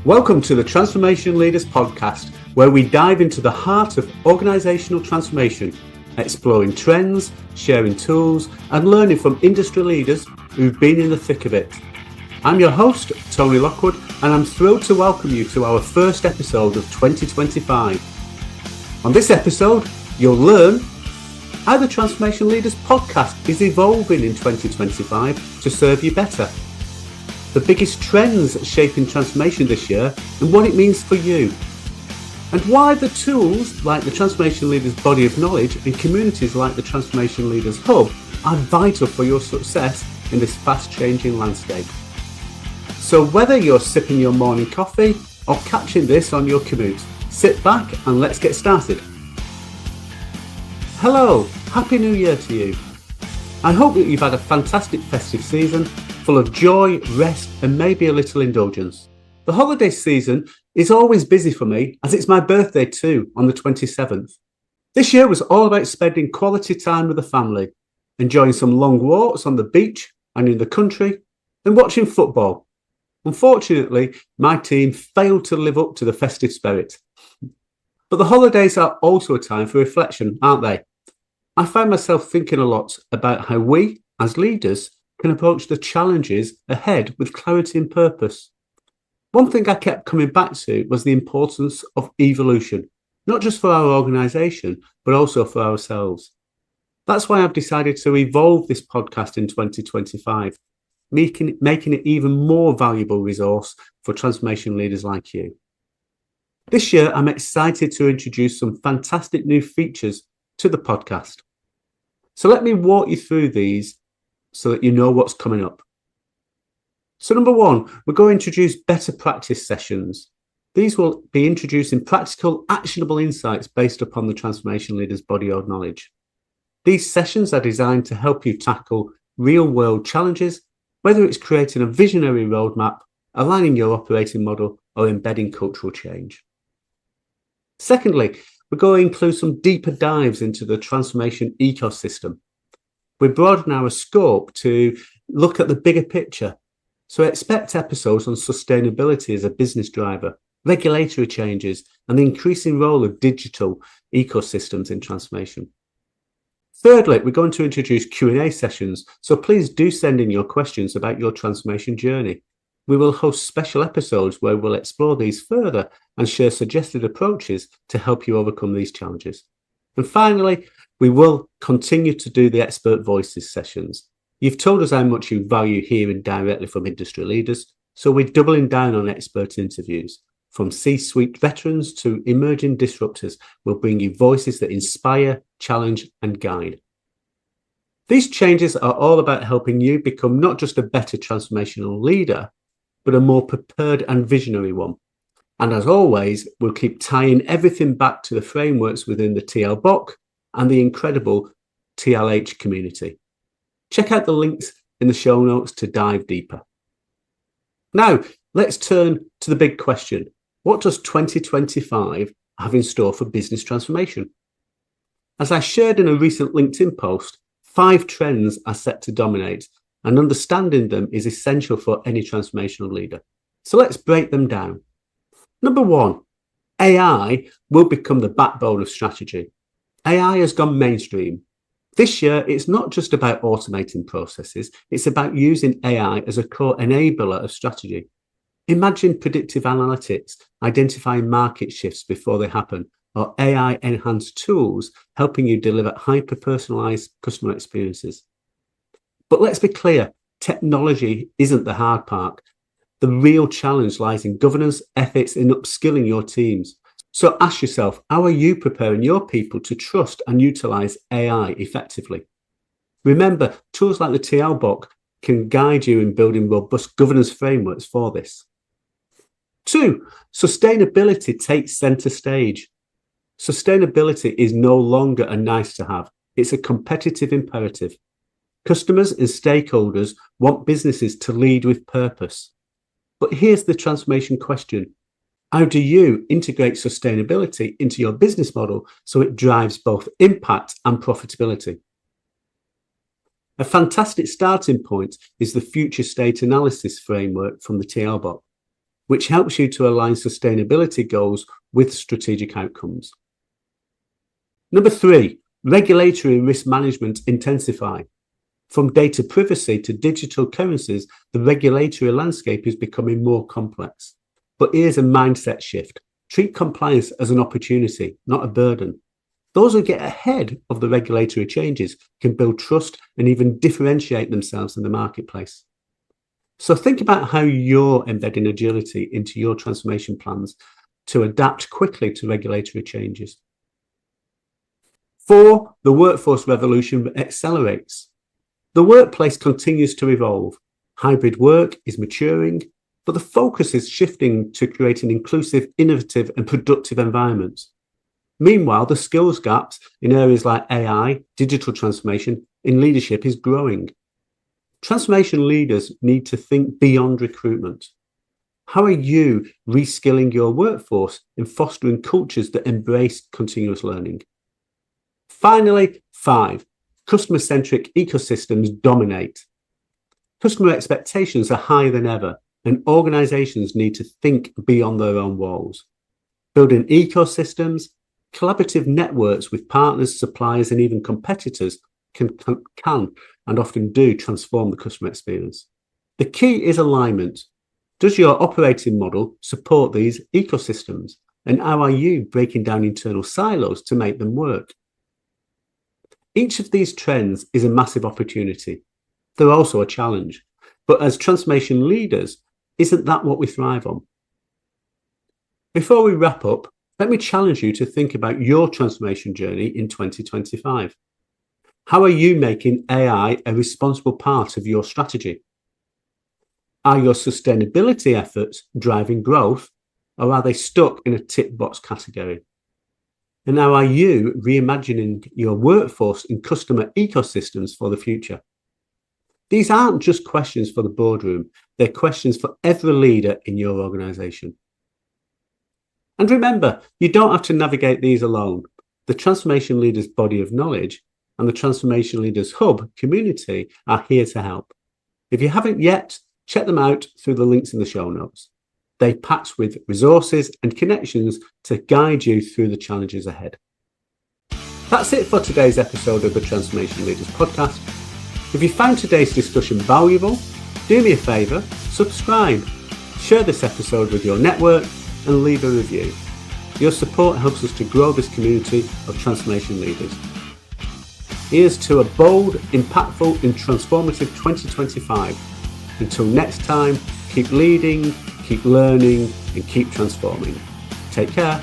Welcome to the Transformation Leaders Podcast, where we dive into the heart of organisational transformation, exploring trends, sharing tools, and learning from industry leaders who've been in the thick of it. I'm your host, Tony Lockwood, and I'm thrilled to welcome you to our first episode of 2025. On this episode, you'll learn how the Transformation Leaders Podcast is evolving in 2025 to serve you better, the biggest trends shaping transformation this year and what it means for you, and why the tools like the Transformation Leaders Body of Knowledge and communities like the Transformation Leaders Hub are vital for your success in this fast-changing landscape. So whether you're sipping your morning coffee or catching this on your commute, sit back and let's get started. Hello, Happy New Year to you. I hope that you've had a fantastic festive season full of joy, rest, and maybe a little indulgence. The holiday season is always busy for me, as it's my birthday too, on the 27th. This year was all about spending quality time with the family, enjoying some long walks on the beach and in the country, and watching football. Unfortunately, my team failed to live up to the festive spirit. But the holidays are also a time for reflection, aren't they? I find myself thinking a lot about how we, as leaders, can approach the challenges ahead with clarity and purpose. One thing I kept coming back to was the importance of evolution, not just for our organisation, but also for ourselves. That's why I've decided to evolve this podcast in 2025, making it even more valuable resource for transformation leaders like you. This year, I'm excited to introduce some fantastic new features to the podcast. So let me walk you through these so that you know what's coming up. So number one, we're going to introduce better practice sessions. These will be introducing practical, actionable insights based upon the Transformation Leaders Body of Knowledge. These sessions are designed to help you tackle real-world challenges, whether it's creating a visionary roadmap, aligning your operating model, or embedding cultural change. Secondly, we're going to include some deeper dives into the transformation ecosystem. We broaden our scope to look at the bigger picture. So expect episodes on sustainability as a business driver, regulatory changes, and the increasing role of digital ecosystems in transformation. Thirdly, we're going to introduce Q&A sessions. So please do send in your questions about your transformation journey. We will host special episodes where we'll explore these further and share suggested approaches to help you overcome these challenges. And finally, we will continue to do the expert voices sessions. You've told us how much you value hearing directly from industry leaders, so we're doubling down on expert interviews. From C-suite veterans to emerging disruptors, we'll bring you voices that inspire, challenge, and guide. These changes are all about helping you become not just a better transformational leader, but a more prepared and visionary one. And as always, we'll keep tying everything back to the frameworks within the TLBoK and the incredible TLH community. Check out the links in the show notes to dive deeper. Now, let's turn to the big question. What does 2025 have in store for business transformation? As I shared in a recent LinkedIn post, 5 trends are set to dominate, and understanding them is essential for any transformational leader. So let's break them down. Number 1, AI will become the backbone of strategy. AI has gone mainstream. This year, it's not just about automating processes, it's about using AI as a core enabler of strategy. Imagine predictive analytics, identifying market shifts before they happen, or AI-enhanced tools helping you deliver hyper-personalized customer experiences. But let's be clear, technology isn't the hard part. The real challenge lies in governance, ethics, and upskilling your teams. So ask yourself, how are you preparing your people to trust and utilize AI effectively? Remember, tools like the TLBoK can guide you in building robust governance frameworks for this. 2, sustainability takes center stage. Sustainability is no longer a nice to have. It's a competitive imperative. Customers and stakeholders want businesses to lead with purpose. But here's the transformation question. How do you integrate sustainability into your business model so it drives both impact and profitability? A fantastic starting point is the future state analysis framework from the TLBoK. which helps you to align sustainability goals with strategic outcomes. Number 3, regulatory risk management intensify. From data privacy to digital currencies, the regulatory landscape is becoming more complex. But here's a mindset shift. Treat compliance as an opportunity, not a burden. Those who get ahead of the regulatory changes can build trust and even differentiate themselves in the marketplace. So think about how you're embedding agility into your transformation plans to adapt quickly to regulatory changes. 4, the workforce revolution accelerates. The workplace continues to evolve. Hybrid work is maturing, but the focus is shifting to creating inclusive, innovative, and productive environments. Meanwhile, the skills gaps in areas like AI, digital transformation, in leadership is growing. Transformation leaders need to think beyond recruitment. How are you reskilling your workforce in fostering cultures that embrace continuous learning? Finally, 5, customer-centric ecosystems dominate. Customer expectations are higher than ever, and organizations need to think beyond their own walls. Building ecosystems, collaborative networks with partners, suppliers, and even competitors can and often do transform the customer experience. The key is alignment. Does your operating model support these ecosystems? And how are you breaking down internal silos to make them work? Each of these trends is a massive opportunity. They're also a challenge. But as transformation leaders, isn't that what we thrive on? Before we wrap up, let me challenge you to think about your transformation journey in 2025. How are you making AI a responsible part of your strategy? Are your sustainability efforts driving growth, or are they stuck in a tick box category? And how are you reimagining your workforce and customer ecosystems for the future? These aren't just questions for the boardroom, they're questions for every leader in your organization. And remember, you don't have to navigate these alone. The Transformation Leaders body of knowledge and the Transformation Leaders Hub community are here to help. If you haven't yet, check them out through the links in the show notes. They're packed with resources and connections to guide you through the challenges ahead. That's it for today's episode of the Transformation Leaders podcast. If you found today's discussion valuable, do me a favour, subscribe, share this episode with your network, and leave a review. Your support helps us to grow this community of transformation leaders. Here's to a bold, impactful, and transformative 2025. Until next time, keep leading, keep learning, and keep transforming. Take care.